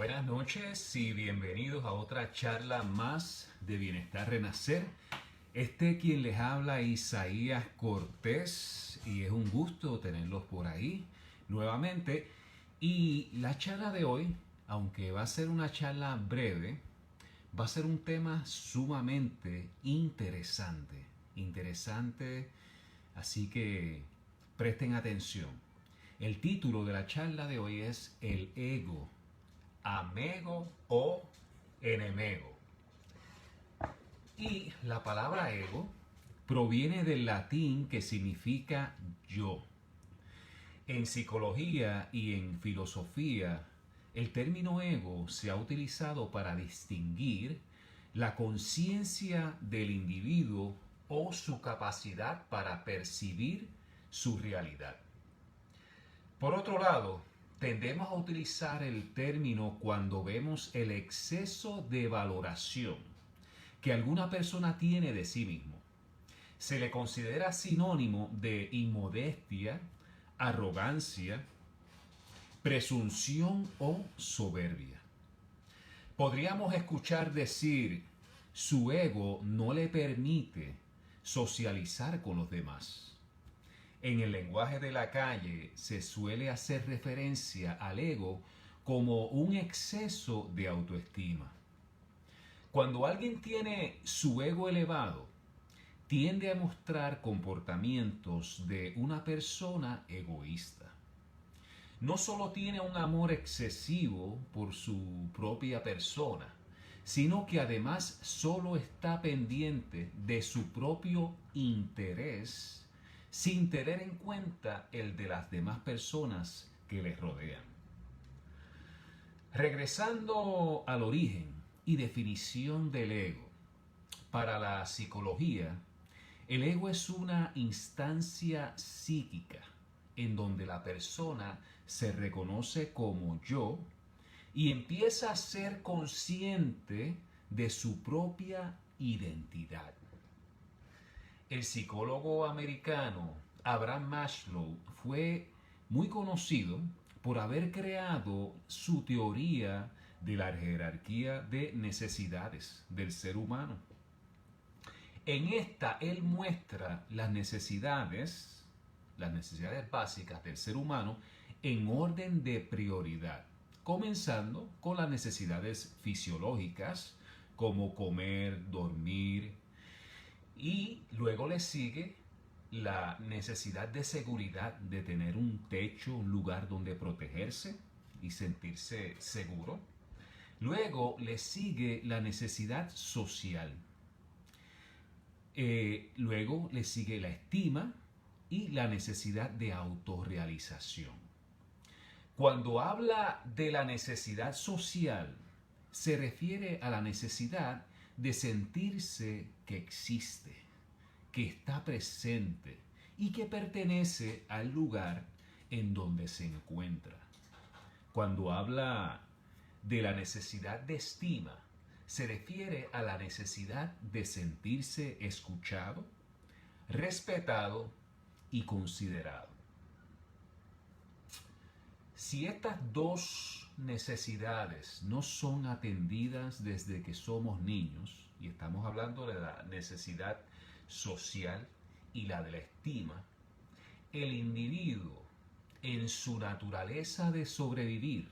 Buenas noches y bienvenidos a otra charla más de Bienestar Renacer. Quien les habla Isaías Cortés y es un gusto tenerlos por ahí nuevamente. Y la charla de hoy, aunque va a ser una charla breve, va a ser un tema sumamente interesante, así que presten atención. El título de la charla de hoy es El ego, amigo o enemigo. Y la palabra ego proviene del latín que significa yo. En psicología y en filosofía, el término ego se ha utilizado para distinguir la conciencia del individuo o su capacidad para percibir su realidad. Por otro lado, tendemos a utilizar el término cuando vemos el exceso de valoración que alguna persona tiene de sí mismo. Se le considera sinónimo de inmodestia, arrogancia, presunción o soberbia. Podríamos escuchar decir, su ego no le permite socializar con los demás. En el lenguaje de la calle se suele hacer referencia al ego como un exceso de autoestima. Cuando alguien tiene su ego elevado, tiende a mostrar comportamientos de una persona egoísta. No solo tiene un amor excesivo por su propia persona, sino que además solo está pendiente de su propio interés sin tener en cuenta el de las demás personas que les rodean. Regresando al origen y definición del ego, para la psicología, el ego es una instancia psíquica en donde la persona se reconoce como yo y empieza a ser consciente de su propia identidad. El psicólogo americano Abraham Maslow fue muy conocido por haber creado su teoría de la jerarquía de necesidades del ser humano. En esta él muestra las necesidades básicas del ser humano en orden de prioridad, comenzando con las necesidades fisiológicas como comer, dormir, y luego le sigue la necesidad de seguridad, de tener un techo, un lugar donde protegerse y sentirse seguro. Luego le sigue la necesidad social. Luego le sigue la estima y la necesidad de autorrealización. Cuando habla de la necesidad social, se refiere a la necesidad de sentirse que existe, que está presente y que pertenece al lugar en donde se encuentra. Cuando habla de la necesidad de estima, se refiere a la necesidad de sentirse escuchado, respetado y considerado. Si estas dos necesidades no son atendidas desde que somos niños, y estamos hablando de la necesidad social y la de la estima, el individuo, en su naturaleza de sobrevivir,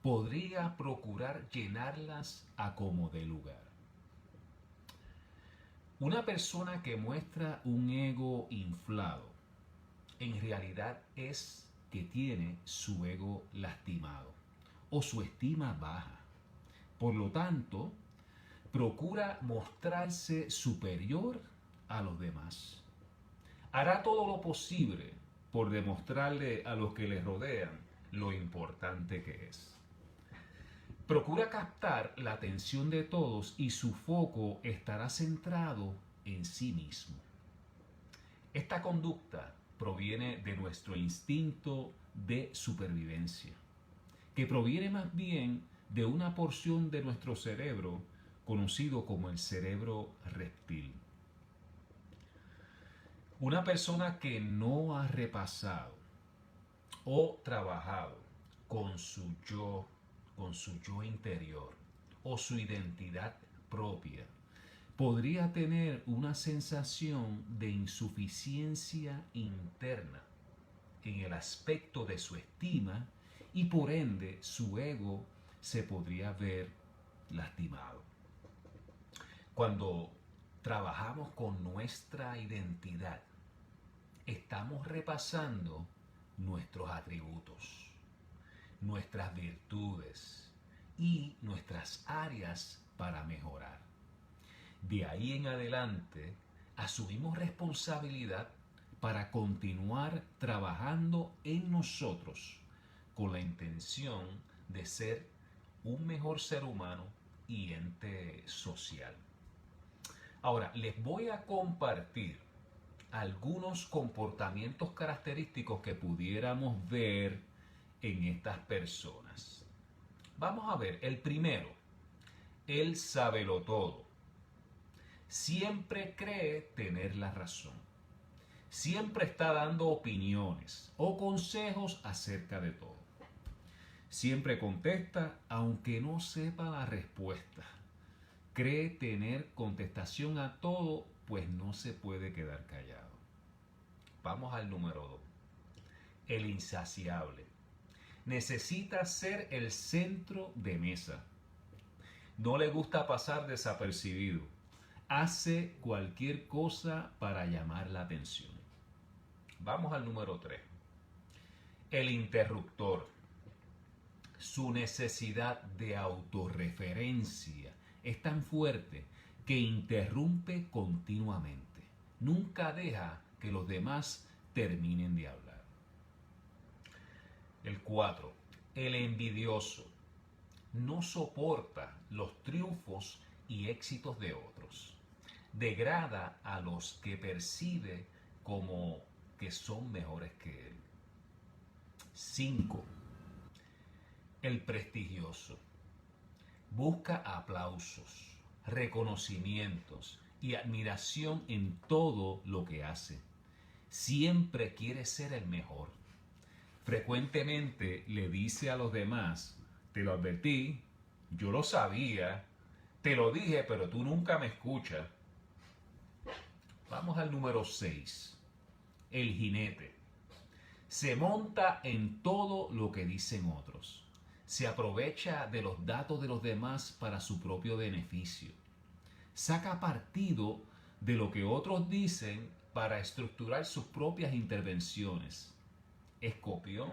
podría procurar llenarlas a como dé lugar. Una persona que muestra un ego inflado, en realidad es que tiene su ego lastimado o su estima baja. Por lo tanto, procura mostrarse superior a los demás. Hará todo lo posible por demostrarle a los que le rodean lo importante que es. Procura captar la atención de todos y su foco estará centrado en sí mismo. Esta conducta proviene de nuestro instinto de supervivencia, que proviene más bien de una porción de nuestro cerebro conocido como el cerebro reptil. Una persona que no ha repasado o trabajado con su yo, con su yo interior o su identidad propia, podría tener una sensación de insuficiencia interna en el aspecto de su estima y por ende su ego se podría ver lastimado. Cuando trabajamos con nuestra identidad, estamos repasando nuestros atributos, nuestras virtudes y nuestras áreas para mejorar. De ahí en adelante, asumimos responsabilidad para continuar trabajando en nosotros con la intención de ser un mejor ser humano y ente social. Ahora, les voy a compartir algunos comportamientos característicos que pudiéramos ver en estas personas. Vamos a ver, el primero, el sabelotodo. Siempre cree tener la razón. Siempre está dando opiniones o consejos acerca de todo. Siempre contesta aunque no sepa la respuesta. Cree tener contestación a todo, pues no se puede quedar callado. Vamos al número 2. El insaciable. Necesita ser el centro de mesa. No le gusta pasar desapercibido. Hace cualquier cosa para llamar la atención. Vamos al número 3. El interruptor. Su necesidad de autorreferencia es tan fuerte que interrumpe continuamente. Nunca deja que los demás terminen de hablar. El 4. El envidioso. No soporta los triunfos y éxitos de otros. Degrada a los que percibe como que son mejores que él. 5. El prestigioso. Busca aplausos, reconocimientos y admiración en todo lo que hace. Siempre quiere ser el mejor. Frecuentemente le dice a los demás: te lo advertí, yo lo sabía, te lo dije, pero tú nunca me escuchas. Vamos al número 6. El jinete. Se monta en todo lo que dicen otros. Se aprovecha de los datos de los demás para su propio beneficio. Saca partido de lo que otros dicen para estructurar sus propias intervenciones. Es copión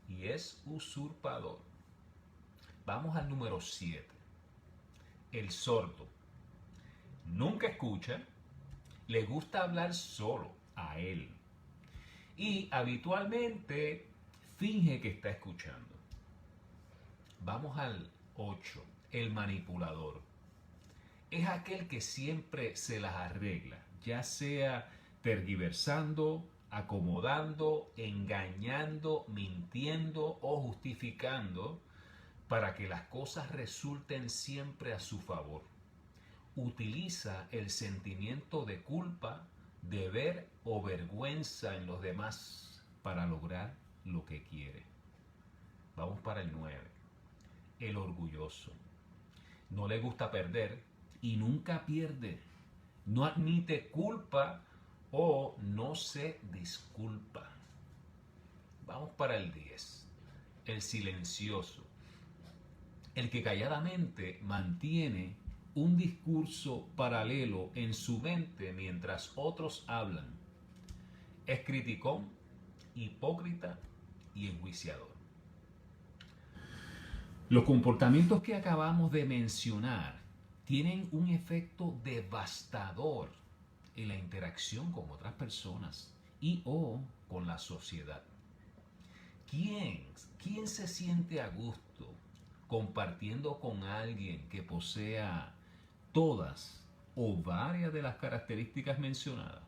y es usurpador. Vamos al número 7. El sordo. Nunca escucha, le gusta hablar solo a él y habitualmente finge que está escuchando. Vamos al 8. El manipulador. Es aquel que siempre se las arregla, ya sea tergiversando, acomodando, engañando, mintiendo o justificando para que las cosas resulten siempre a su favor. Utiliza el sentimiento de culpa, deber o vergüenza en los demás para lograr lo que quiere. Vamos para el 9. El orgulloso. No le gusta perder y nunca pierde. No admite culpa o no se disculpa. Vamos para el 10. El silencioso. El que calladamente mantiene un discurso paralelo en su mente mientras otros hablan. Es criticón, hipócrita y enjuiciador. Los comportamientos que acabamos de mencionar tienen un efecto devastador en la interacción con otras personas y o con la sociedad. ¿Quién se siente a gusto compartiendo con alguien que posea todas o varias de las características mencionadas?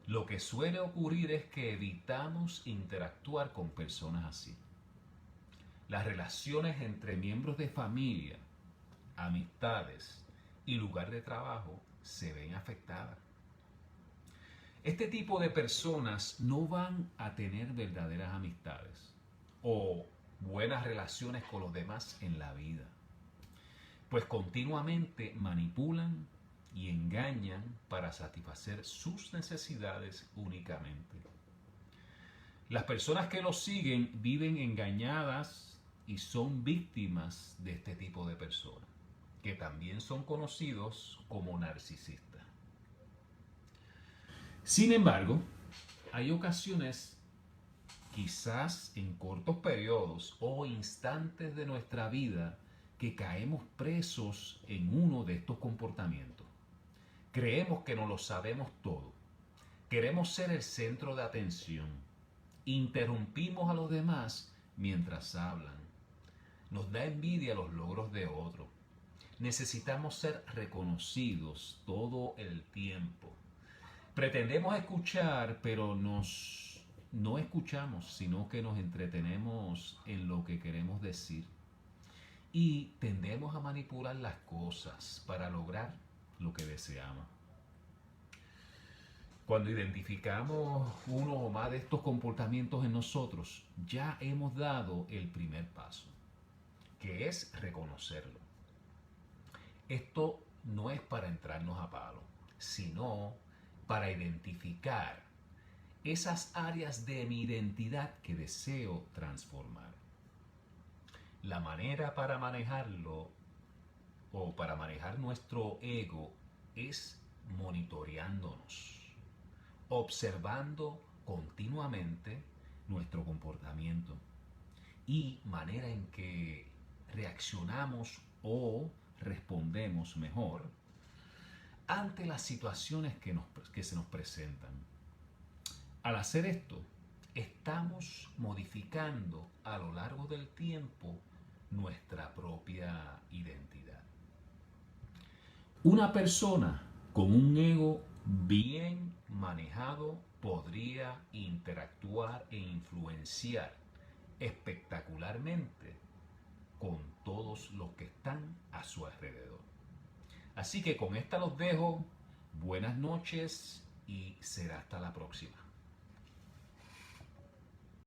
Lo que suele ocurrir es que evitamos interactuar con personas así. Las relaciones entre miembros de familia, amistades y lugar de trabajo se ven afectadas. Este tipo de personas no van a tener verdaderas amistades o buenas relaciones con los demás en la vida, pues continuamente manipulan y engañan para satisfacer sus necesidades únicamente. Las personas que los siguen viven engañadas y son víctimas de este tipo de personas, que también son conocidos como narcisistas. Sin embargo, hay ocasiones, quizás en cortos periodos o instantes de nuestra vida, que caemos presos en uno de estos comportamientos. Creemos que no lo sabemos todo. Queremos ser el centro de atención. Interrumpimos a los demás mientras hablan. Nos da envidia los logros de otros. Necesitamos ser reconocidos todo el tiempo. Pretendemos escuchar, pero no escuchamos, sino que nos entretenemos en lo que queremos decir. Y tendemos a manipular las cosas para lograr lo que deseamos. Cuando identificamos uno o más de estos comportamientos en nosotros, ya hemos dado el primer paso, que es reconocerlo. Esto no es para entrarnos a palo, sino para identificar esas áreas de mi identidad que deseo transformar. La manera para manejarlo o para manejar nuestro ego es monitoreándonos, observando continuamente nuestro comportamiento y manera en que reaccionamos o respondemos mejor ante las situaciones que se nos presentan. Al hacer esto, estamos modificando a lo largo del tiempo nuestra propia identidad. Una persona con un ego bien manejado podría interactuar e influenciar espectacularmente con todos los que están a su alrededor. Así que con esta los dejo. Buenas noches y será hasta la próxima.